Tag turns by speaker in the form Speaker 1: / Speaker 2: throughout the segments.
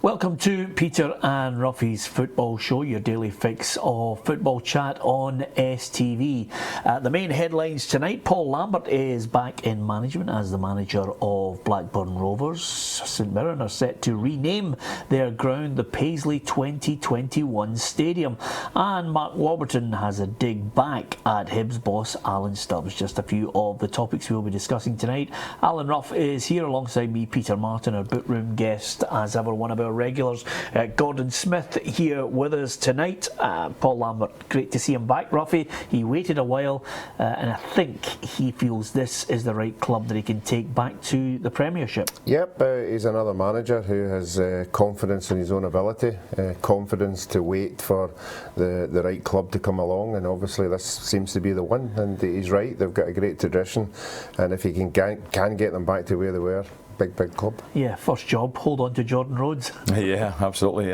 Speaker 1: Welcome to Peter and Roughie's Football Show, your daily fix of football chat on STV. The main headlines tonight: Paul Lambert is back in management as the manager of Blackburn Rovers. St Mirren are set to rename their ground the Paisley 2021 Stadium. And Mark Warburton has a dig back at Hibs boss Alan Stubbs. Just a few of the topics we'll be discussing tonight. Alan Ruff is here alongside me, Peter Martin, our boot-room guest, as ever, one of our regulars. Gordon Smith here with us tonight. Paul Lambert, great to see him back. Roughie, he waited a while and I think he feels this is the right club that he can take back to the Premiership.
Speaker 2: Yep, he's another manager who has confidence in his own ability, confidence to wait for the right club to come along, and obviously this seems to be the one, and he's right, they've got a great tradition, and if he can get them back to where they were, big club.
Speaker 1: Yeah, first job, hold on to Jordan Rhodes.
Speaker 3: Yeah, absolutely.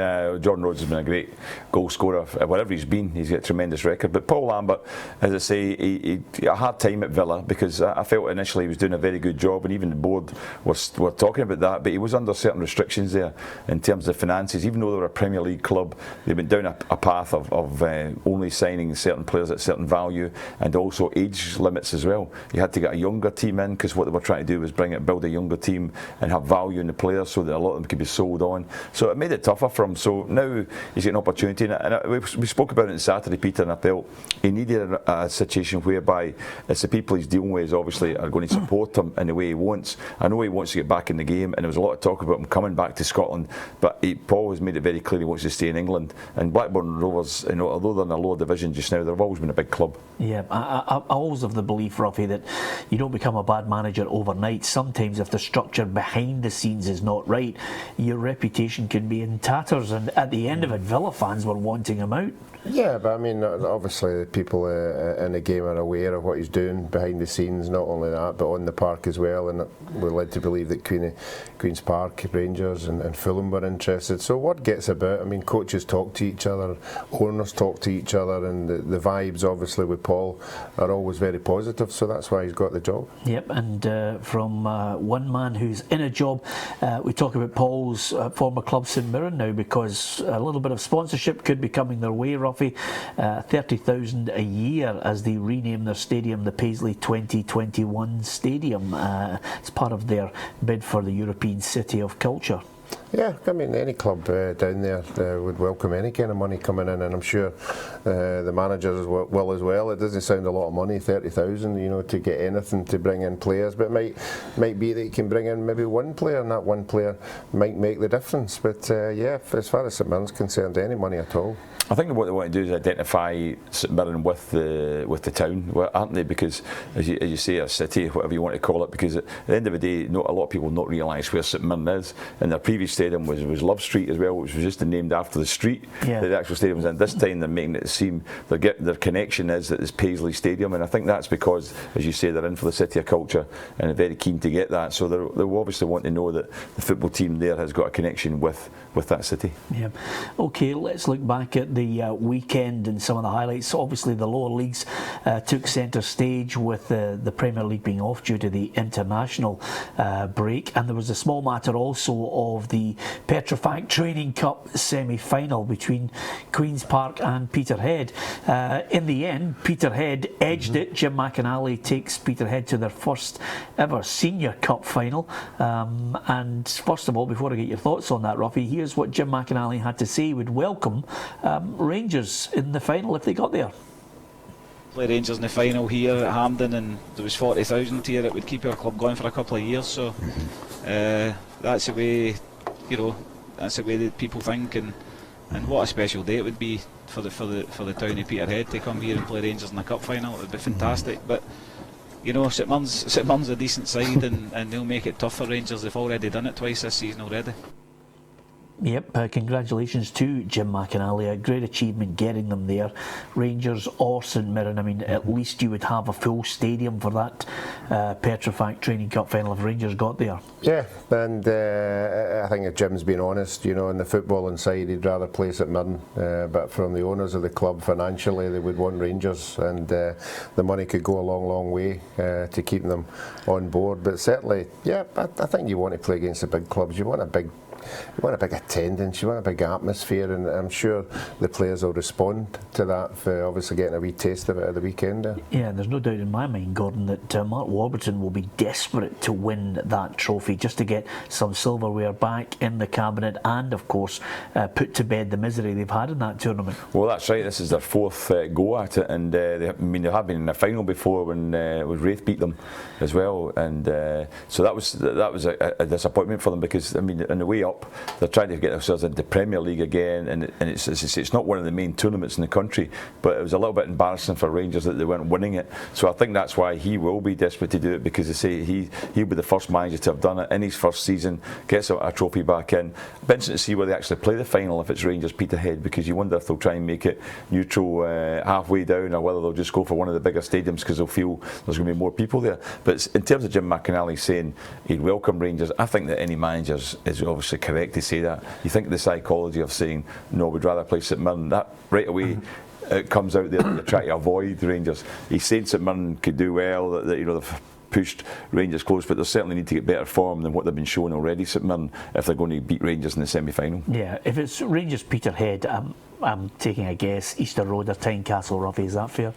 Speaker 3: Jordan Rhodes has been a great goal scorer wherever he's been. He's got a tremendous record. But Paul Lambert, as I say, he had a hard time at Villa because I felt initially he was doing a very good job, and even the board were talking about that, but he was under certain restrictions there in terms of finances. Even though they were a Premier League club, they went down a path of only signing certain players at certain value, and also age limits as well. You had to get a younger team in because what they were trying to do was build a younger team and have value in the players so that a lot of them could be sold on. So it made it tougher for him. So now he's got an opportunity, and we spoke about it on Saturday, Peter, and I felt he needed a situation whereby it's the people he's dealing with obviously are going to support him in the way he wants. I know he wants to get back in the game, and there was a lot of talk about him coming back to Scotland, but Paul has made it very clear he wants to stay in England. And Blackburn Rovers, although they're in a lower division just now, they've always been a big club.
Speaker 1: Yeah, I always have the belief, Ruffy, that you don't become a bad manager overnight. Sometimes if the structure behind the scenes is not right, your reputation can be in tatters, and at the end of it, Villa fans were wanting him out.
Speaker 2: Yeah, but I mean, obviously the people in the game are aware of what he's doing behind the scenes, not only that, but on the park as well, and we're led to believe that Queen's Park, Rangers and Fulham were interested. So word gets about. I mean, coaches talk to each other, owners talk to each other, and the vibes obviously with Paul are always very positive, so that's why he's got the job.
Speaker 1: Yep, and from one man who's in a job, we talk about Paul's former club St Mirren now, because a little bit of sponsorship could be coming their way, Ruffy. 30,000 a year as they rename their stadium the Paisley 2021 Stadium. It's part of their bid for the European City of Culture.
Speaker 2: Yeah, I mean, any club down there would welcome any kind of money coming in, and I'm sure the managers will as well. It doesn't sound a lot of money, 30,000, to get anything to bring in players, but it might be that you can bring in maybe one player, and that one player might make the difference. But yeah, as far as St Mirren's concerned, any money at all.
Speaker 3: I think what they want to do is identify St Mirren with the town, aren't they? Because as you say, a city, whatever you want to call it, because at the end of the day, a lot of people don't realise where St Mirren is. And their previous stadium was Love Street as well, which was just named after the street that the actual stadium was in. This time they're making it seem their connection is that it's Paisley Stadium, and I think that's because, as you say, they're in for the City of Culture and are very keen to get that. So they obviously want to know that the football team there has got a connection with that city.
Speaker 1: Yeah. Okay, let's look back at the weekend and some of the highlights. Obviously the lower leagues took centre stage with the Premier League being off due to the international break, and there was a small matter also of the Petrofac Training Cup semi-final between Queen's Park and Peterhead. In the end, Peterhead edged it. Jim McInally takes Peterhead to their first ever Senior Cup final, and first of all, before I get your thoughts on that, Ruffy, here's what Jim McInally had to say. He would welcome Rangers in the final if they got there.
Speaker 4: Play Rangers in the final here at Hampden, and there was 40,000 here. It would keep our club going for a couple of years. So that's the way, that's the way that people think, and what a special day it would be for the town of Peterhead to come here and play Rangers in the cup final. It would be fantastic. But St Mirren's a decent side, and they'll make it tough for Rangers. They've already done it twice this season already.
Speaker 1: Yep, congratulations to Jim McInally. A great achievement getting them there. Rangers or St Mirren, I mean, at least you would have a full stadium for that Petrofac Training Cup final if Rangers got there.
Speaker 2: Yeah, and I think if Jim's been honest, on the footballing side, he'd rather play St Mirren, but from the owners of the club financially, they would want Rangers, and the money could go a long way to keep them on board. But certainly, yeah, I think you want to play against the big clubs. You want a big want a big attendance, you want a big atmosphere, and I'm sure the players will respond to that for obviously getting a wee taste of it at the weekend.
Speaker 1: Yeah, there's no doubt in my mind, Gordon, that Mark Warburton will be desperate to win that trophy just to get some silverware back in the cabinet and, of course, put to bed the misery they've had in that tournament.
Speaker 3: Well, that's right. This is their fourth go at it, and they have been in the final before when Wraith beat them as well, and so that was a disappointment for them, because on the way up they're trying to get themselves into the Premier League again, and it's not one of the main tournaments in the country, but it was a little bit embarrassing for Rangers that they weren't winning it. So I think that's why he will be desperate to do it, because they say he'll be the first manager to have done it in his first season, gets a trophy back in. It'll be interesting to see where they actually play the final if it's Rangers Peterhead, because you wonder if they'll try and make it neutral halfway down, or whether they'll just go for one of the bigger stadiums because they'll feel there's going to be more people there. But in terms of Jim McInally saying he'd welcome Rangers, I think that any manager is obviously correct to say that. You think the psychology of saying, no, we'd rather play St Mirren, that right away it comes out there that you're trying to avoid Rangers. He's saying St Mirren could do well, that they've pushed Rangers close, but they certainly need to get better form than what they've been showing already, St Mirren, if they're going to beat Rangers in the semi-final.
Speaker 1: Yeah, if it's Rangers Peterhead, I'm taking a guess, Easter Road or Tynecastle, Roughie, is that fair?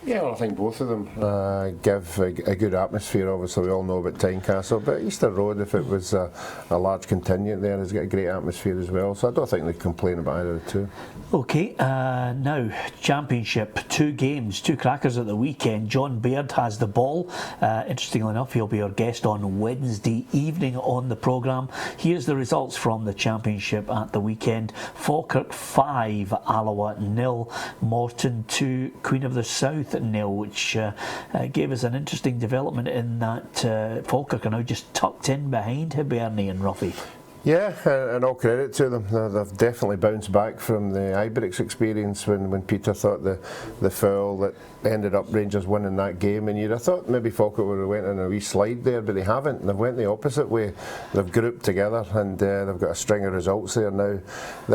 Speaker 2: Yeah, well, I think both of them give a good atmosphere. Obviously, we all know about Tynecastle, but Easter Road, if it was a large contingent there, has got a great atmosphere as well. So I don't think they complain about either of the two.
Speaker 1: Okay, now Championship, 2 games, 2 crackers at the weekend. John Baird has the ball. Interestingly enough, he'll be our guest on Wednesday evening on the programme. Here's the results from the Championship at the weekend. Falkirk 5, Alloa 0, Morton 2, Queen of the South 0, which gave us an interesting development in that Falkirk are now just tucked in behind Hibernian and Roughie.
Speaker 2: Yeah, and all credit to them. They've definitely bounced back from the Ibrox experience when Peter thought the foul that ended up Rangers winning that game, and you'd have thought maybe Falkirk would have went on a wee slide there, but they haven't. They've went the opposite way. They've grouped together, and they've got a string of results there now.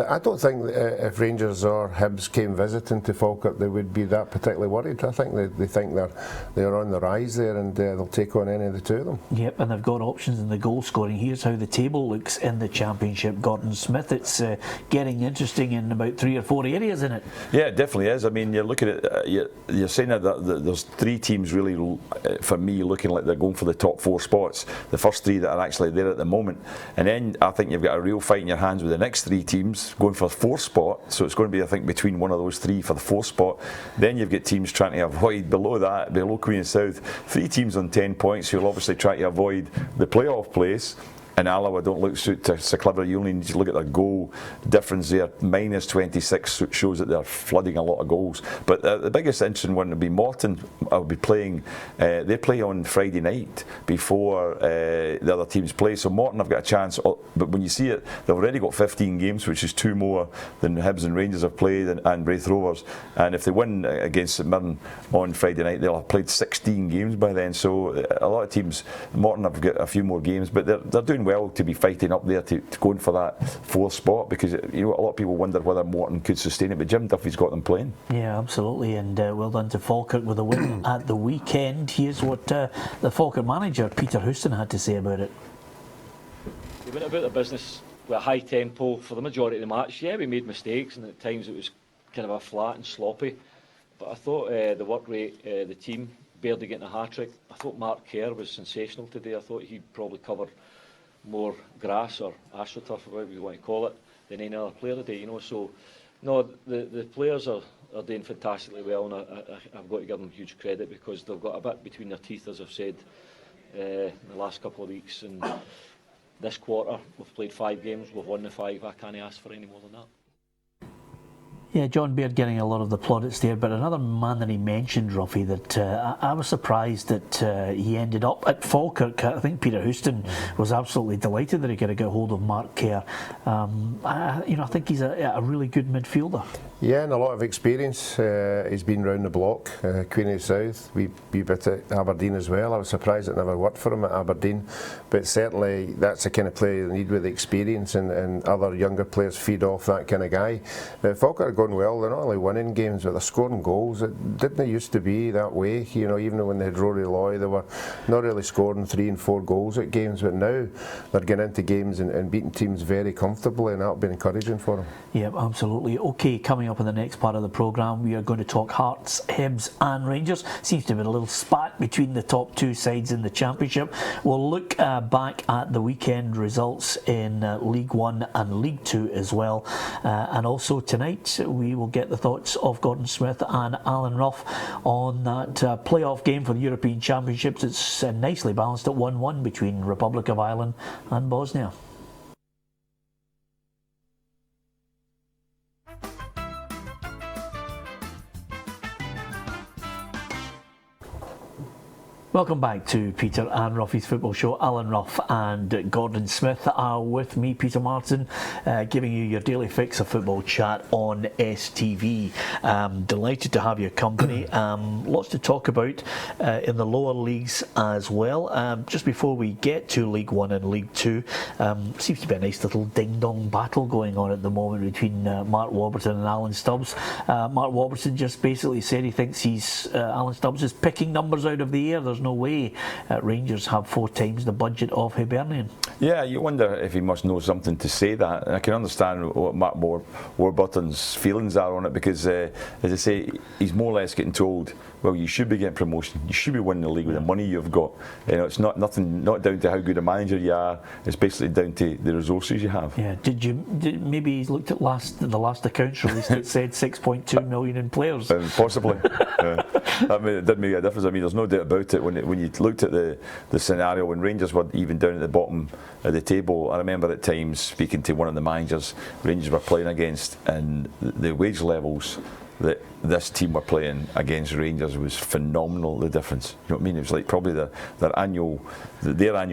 Speaker 2: I don't think if Rangers or Hibs came visiting to Falkirk, they would be that particularly worried. I think they think they're on the rise there, and they'll take on any of the two of them.
Speaker 1: Yep, and they've got options in the goal scoring. Here's how the table looks in the Championship, Gordon Smith. It's getting interesting in about 3 or 4 areas in it.
Speaker 3: Yeah, it definitely is. I mean, you're looking at you're saying that there's 3 teams really, for me, looking like they're going for the top 4 spots. The first 3 that are actually there at the moment, and then I think you've got a real fight in your hands with the next 3 teams going for the 4th spot. So it's going to be, I think, between one of those 3 for the 4th spot. Then you've got teams trying to avoid below that, below Queen of South. 3 teams on 10 points who'll obviously try to avoid the playoff place. And Alloa don't look so clever. You only need to look at their goal difference there. Minus 26 shows that they're flooding a lot of goals. But the biggest interesting one would be Morton. Will be playing. They play on Friday night before the other teams play. So Morton have got a chance. But when you see it, they've already got 15 games, which is 2 more than Hibs and Rangers have played, and Wraith Rovers. And if they win against St Mirren on Friday night, they'll have played 16 games by then. So a lot of teams, Morton have got a few more games, but they're doing well to be fighting up there to going for that 4th spot, because a lot of people wonder whether Morton could sustain it, but Jim Duffy's got them playing. Yeah,
Speaker 1: absolutely, and well done to Falkirk with a win at the weekend. Here's what the Falkirk manager Peter Houston had to say about it.
Speaker 5: We went about the business with a high tempo for the majority of the match. Yeah, we made mistakes, and at times it was kind of a flat and sloppy, but I thought the work rate, the team barely getting a hat-trick. I thought Mark Kerr was sensational today. I thought he'd probably covered more grass or astroturf, or whatever you want to call it, than any other player today, So no, the players are doing fantastically well, and I've got to give them huge credit, because they've got a bit between their teeth, as I've said, in the last couple of weeks. And this quarter we've played 5 games, we've won the 5. I can't ask for any more than that.
Speaker 1: Yeah, John Baird getting a lot of the plaudits there, but another man that he mentioned, Roughie, that I was surprised that he ended up at Falkirk. I think Peter Houston was absolutely delighted that he could have got hold of Mark Kerr. I think he's a really good midfielder.
Speaker 2: Yeah, and a lot of experience. He's been round the block, Queen of South, we bit at Aberdeen as well. I was surprised it never worked for him at Aberdeen, but certainly that's the kind of player you need with experience, and other younger players feed off that kind of guy. Falkirk are going well. They're not only winning games, but they're scoring goals. It didn't used to be that way. Even when they had Rory Loy, they were not really scoring 3 and 4 goals at games. But now they're getting into games and beating teams very comfortably, and that'll be encouraging for them.
Speaker 1: Yeah, absolutely. Okay, coming up in the next part of the programme, we are going to talk Hearts, Hibs and Rangers. Seems to be a little spat between the top 2 sides in the Championship. We'll look back at the weekend results in League 1 and League 2 as well. And also tonight, we will get the thoughts of Gordon Smith and Alan Rough on that playoff game for the European Championships. It's nicely balanced at 1-1 between Republic of Ireland and Bosnia. Welcome back to Peter and Roughie's Football Show. Alan Rough and Gordon Smith are with me, Peter Martin, giving you your daily fix of football chat on STV. Delighted to have your company. Lots to talk about in the lower leagues as well. Just before we get to League 1 and League 2, seems to be a nice little ding-dong battle going on at the moment between Mark Warburton and Alan Stubbs. Mark Warburton just basically said he thinks Alan Stubbs is picking numbers out of the air. There's no way Rangers have 4 times the budget of Hibernian.
Speaker 3: Yeah, you wonder if he must know something to say that. And I can understand what Mark Warburton's feelings are on it, because, as I say, he's more or less getting told, well, you should be getting promotion. You should be winning the league with the money you've got. It's not down to how good a manager you are. It's basically down to the resources you have.
Speaker 1: Yeah. Maybe he's looked at the last accounts released that said 6.2 million in players.
Speaker 3: Possibly. It did make a difference. I mean, there's no doubt about it. When you looked at the scenario when Rangers were even down at the bottom of the table, I remember at times speaking to one of the managers Rangers were playing against, and the wage levels that this team were playing against Rangers was phenomenal. The difference, you know what I mean? It was like probably their annual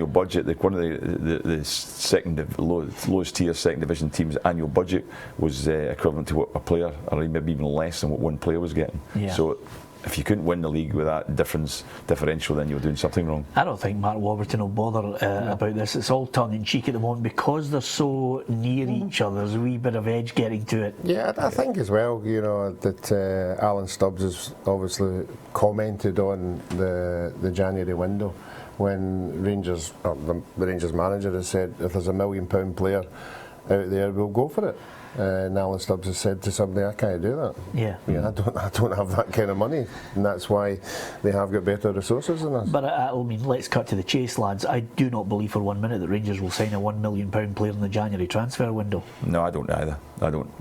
Speaker 3: budget. One of the lowest tier second division teams' annual budget was equivalent to what a player, or maybe even less than what one player was getting.
Speaker 1: Yeah.
Speaker 3: So if you couldn't win the league with that differential, then you're doing something wrong.
Speaker 1: I don't think Mark Warburton will bother about this. It's all tongue in cheek at the moment because they're so near each other. There's a wee bit of edge getting to it.
Speaker 2: Yeah, I think as well, that Alan Stubbs has obviously commented on the January window when Rangers, the Rangers manager has said, if there's £1 million player out there, we'll go for it. And Alan Stubbs has said to somebody, I can't do that.
Speaker 1: Yeah.
Speaker 2: I don't have that kind of money, and that's why they have got better resources than us.
Speaker 1: But let's cut to the chase, lads. I do not believe for 1 minute that Rangers will sign a £1 million player in the January transfer window.
Speaker 3: No, I don't either. I don't,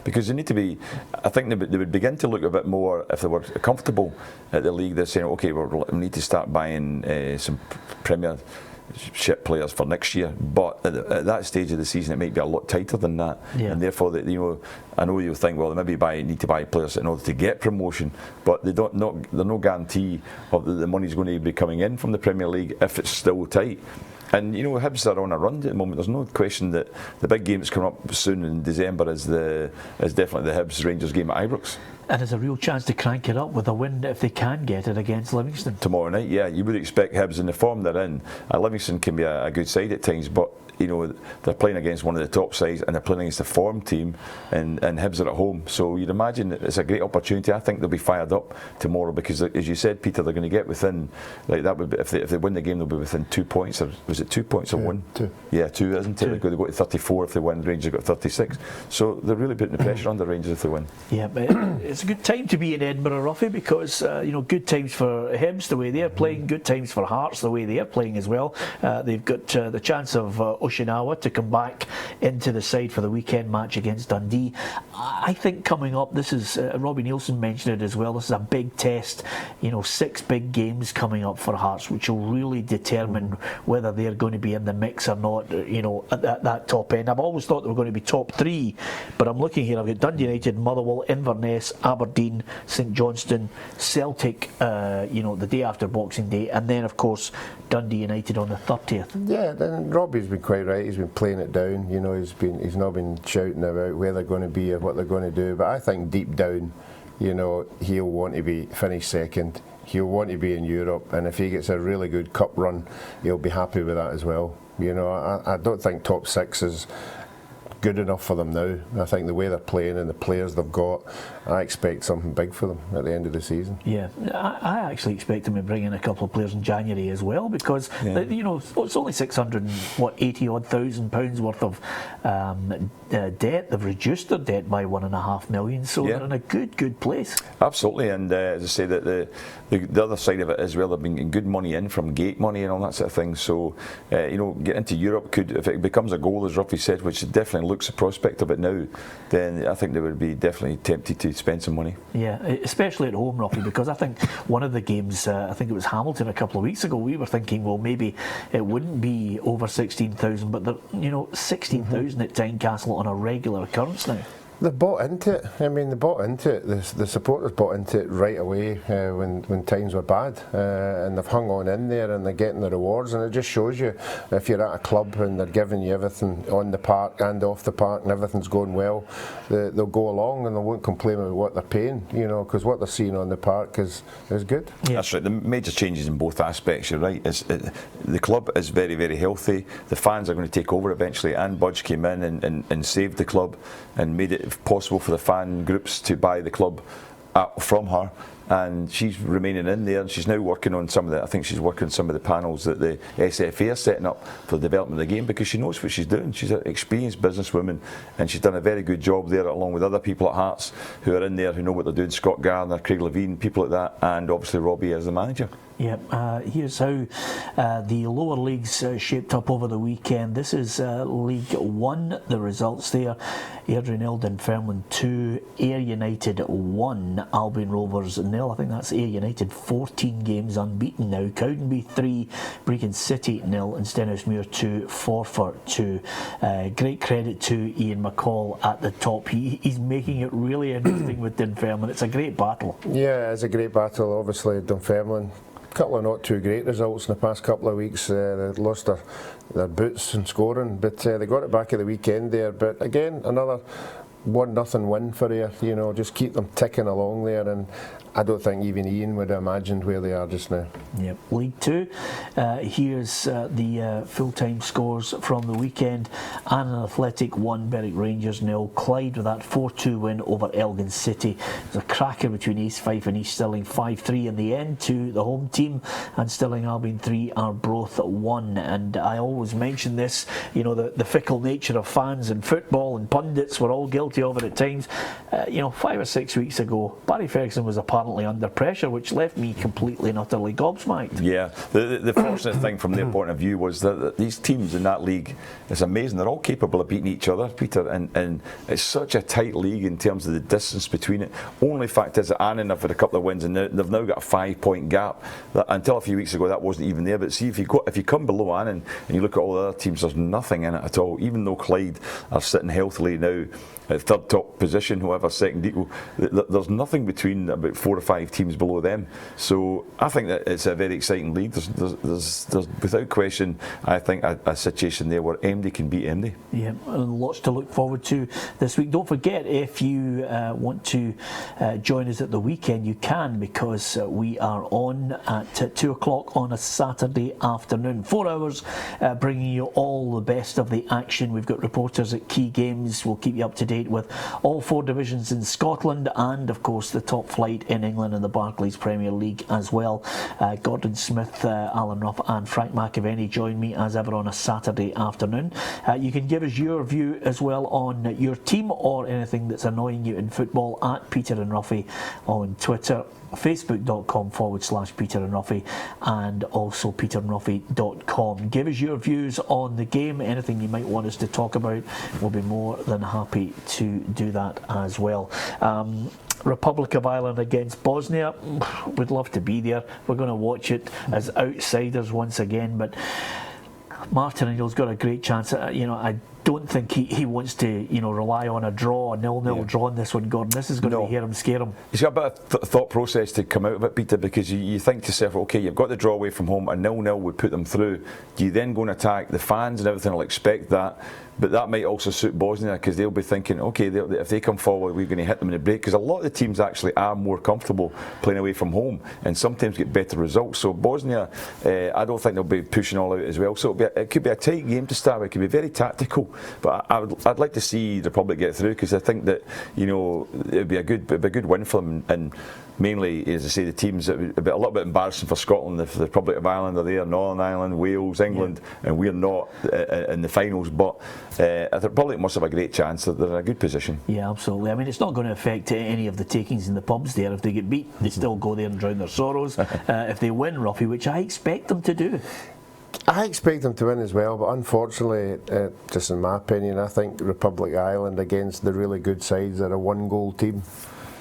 Speaker 3: because they need to be. I think they would begin to look a bit more if they were comfortable at the league. They're saying, okay, we need to start buying some Premiership players for next year, but at that stage of the season it might be a lot tighter than that, and therefore I know you'll think, well, they maybe need to buy players in order to get promotion, but there's no guarantee of the money's going to be coming in from the Premier League if it's still tight. And Hibs are on a run at the moment. There's no question that the big game that's coming up soon in December is definitely the Hibs Rangers game at Ibrox.
Speaker 1: And there's a real chance to crank it up with a win if they can get it against Livingston
Speaker 3: tomorrow night. Yeah, you would expect Hibs in the form they're in. Livingston can be a good side at times, but they're playing against one of the top sides and they're playing against a form team, and Hibs are at home. So you'd imagine it's a great opportunity. I think they'll be fired up tomorrow because, as you said, Peter, they're going to get within, like that would be, if they win the game, they'll be within 2 points. Or was it 2 points or 1?
Speaker 2: 2.
Speaker 3: Yeah, 2, isn't it? They've got to 34 if they win. Rangers got 36. So they're really putting the pressure on the Rangers if they win.
Speaker 1: Yeah, but it's a good time to be in Edinburgh, Roughie, because good times for Hibs the way they're playing, good times for Hearts the way they're playing as well. They've got the chance of Oshinawa to come back into the side for the weekend match against Dundee. I think coming up, this is Robbie Nielsen mentioned it as well. This is a big test. 6 big games coming up for Hearts, which will really determine whether they're going to be in the mix or not. At that top end. I've always thought they were going to be top 3, but I'm looking here. I've got Dundee United, Motherwell, Inverness, Aberdeen, St Johnstone, Celtic. The day after Boxing Day, and then of course Dundee United on the 30th.
Speaker 2: Yeah, then Robbie's been quite right. He's been playing it down. He's not been shouting about where they're going to be or what they're going to do. But I think deep down, he'll want to be finished second. He'll want to be in Europe, and if he gets a really good cup run, he'll be happy with that as well. I don't think top 6 is good enough for them now. I think the way they're playing and the players they've got, I expect something big for them at the end of the season.
Speaker 1: Yeah, I actually expect them to bring in a couple of players in January as well, because it's only 680 odd thousand pounds worth of debt. They've reduced their debt by £1.5 million, so they're in a good place.
Speaker 3: Absolutely, and as I say, that the other side of it as well, they've been getting good money in from gate money and all that sort of thing. So getting into Europe could, if it becomes a goal, as Roughie said, which definitely looks a prospect of it now, then I think they would be definitely tempted to spend some money.
Speaker 1: Yeah, especially at home, Roughie, because I think one of the games, I think it was Hamilton a couple of weeks ago, we were thinking, well, maybe it wouldn't be over 16,000, but 16,000 at Tynecastle on a regular occurrence now.
Speaker 2: They bought into it. I mean, they bought into it. The supporters bought into it right away when times were bad, and they've hung on in there and they're getting the rewards. And it just shows you, if you're at a club and they're giving you everything on the park and off the park and everything's going well, they'll go along and they won't complain about what they're paying, because what they're seeing on the park is good.
Speaker 3: Yeah. That's right. The major changes in both aspects, you're right. The club is very, very healthy. The fans are going to take over eventually. Anne Budge came in and saved the club and made it possible for the fan groups to buy the club from her, and she's remaining in there, and she's now working on some of the, I think she's working on some of the panels that the SFA are setting up for the development of the game, because she knows what she's doing. She's an experienced businesswoman, and she's done a very good job there, along with other people at Hearts who are in there who know what they're doing. Scott Garner, Craig Levine, people like that, and obviously Robbie as the manager.
Speaker 1: Yeah, here's how the lower leagues shaped up over the weekend. This is League One, the results there. Airdrie 0, Dunfermline 2, Ayr United 1, Albion Rovers 0. I think that's Ayr United 14 games unbeaten now. Cowdenbeath 3, Brecon City 0, and Stenhousemuir 2, Forfar 2. Great credit to Ian McCall at the top. He's making it really interesting with Dunfermline. It's a great battle.
Speaker 2: Yeah, it's a great battle. Obviously, Dunfermline, couple of not too great results in the past couple of weeks. They lost their boots in scoring, but they got it back at the weekend there. But again, another 1-0 win for Ayr. Just keep them ticking along there, and I don't think even Ian would have imagined where they are just now.
Speaker 1: Yep. League Two. Here's the full-time scores from the weekend. Annan Athletic 1, Berwick Rangers 0. Clyde with that 4-2 win over Elgin City. There's a cracker between East Fife and East Stirling, 5-3 in the end to the home team, and Stirling Albion 3, Arbroath 1. And I always mention this, the fickle nature of fans and football and pundits. We're all guilty of it at times. 5 or 6 weeks ago, Barry Ferguson was apparently under pressure, which left me completely and utterly gobsmacked.
Speaker 3: Yeah, the fortunate thing from their point of view was that these teams in that league, it's amazing, they're all capable of beating each other, Peter, and it's such a tight league in terms of the distance between it. Only fact is that Annan have had a couple of wins, and they've now got a 5-point gap. Until a few weeks ago that wasn't even there, but see, if you come below Annan and you look at all the other teams, there's nothing in it at all. Even though Clyde are sitting healthily now at third top position, whoever second equal, there's nothing between about 4 or 5 teams below them. So I think that it's a very exciting league. There's without question, I think, a situation there where MD can beat MD. Yeah,
Speaker 1: and lots to look forward to this week. Don't forget, if you want to join us at the weekend, you can, because we are on at 2 o'clock on a Saturday afternoon. 4 hours bringing you all the best of the action. We've got reporters at key games. We'll keep you up to date with all 4 divisions in Scotland, and of course the top flight in England and the Barclays Premier League as well. Gordon Smith, Alan Ruff and Frank McAvenny join me as ever on a Saturday afternoon. You can give us your view as well on your team or anything that's annoying you in football at Peter and Ruffy on Twitter, facebook.com/Peter and Ruffy, and also peterandruffy.com. Give us your views on the game, anything you might want us to talk about. We'll be more than happy to do that as well. Republic of Ireland against Bosnia, we'd love to be there. We're going to watch it as outsiders once again, but Martin Ingall's got a great chance. I don't think he wants to rely on a 0-0 draw in this one, Gordon. This is going to hear him, scare him.
Speaker 3: He's got a bit of thought process to come out of it, Peter, because you think to yourself, okay, you've got the draw away from home, a 0-0 would put them through. Do you then go and attack? The fans and everything will expect that. But that might also suit Bosnia, because they'll be thinking, okay, if they come forward, we're going to hit them in the break. Because a lot of the teams actually are more comfortable playing away from home and sometimes get better results. So Bosnia, I don't think they'll be pushing all out as well. So it could be a tight game to start with. It could be very tactical. But I'd like to see the Republic get through, because I think that, you know, it'd be a good win for them. And mainly, as I say, the teams that would be a little bit embarrassing for Scotland if the Republic of Ireland are there, Northern Ireland, Wales, England, and we're not in the finals. But the Republic must have a great chance. That they're in a good position.
Speaker 1: Yeah, absolutely. I mean, it's not going to affect any of the takings in the pubs there. If they get beat, they still go there and drown their sorrows. If they win, Roughie, which I expect them to do.
Speaker 2: I expect them to win as well, but unfortunately, just in my opinion, I think Republic of Ireland against the really good sides are a one-goal team.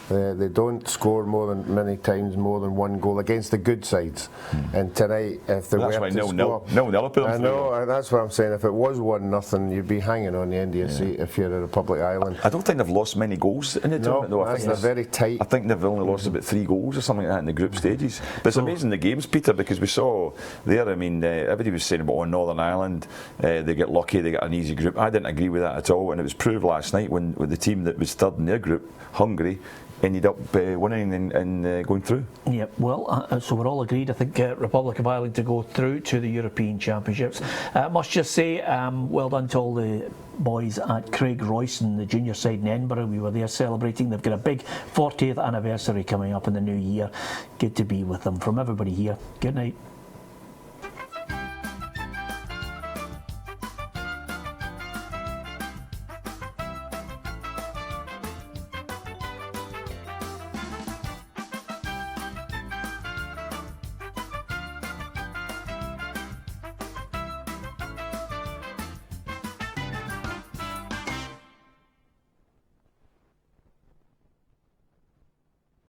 Speaker 2: They don't score many times more than one goal against the good sides. And tonight, if they were to score, I know, that's what I'm saying. If it was 1-0, you'd be hanging on the end of your seat if you're a Republic of Ireland.
Speaker 3: I don't think they've lost many goals in the tournament, though.
Speaker 2: I think they're very tight.
Speaker 3: I think they've only lost about 3 goals or something like that in the group stages. But it's amazing the games, Peter, because we saw there, I mean, everybody was saying about Northern Ireland, they get lucky, they get an easy group. I didn't agree with that at all, and it was proved last night when the team that was third in their group, Hungary, ended up winning and going through. Yep,
Speaker 1: well, so we're all agreed, I think, Republic of Ireland to go through to the European Championships. I must just say, well done to all the boys at Craig Royston, the junior side in Edinburgh. We were there celebrating. They've got a big 40th anniversary coming up in the new year. Good to be with them. From everybody here, good night.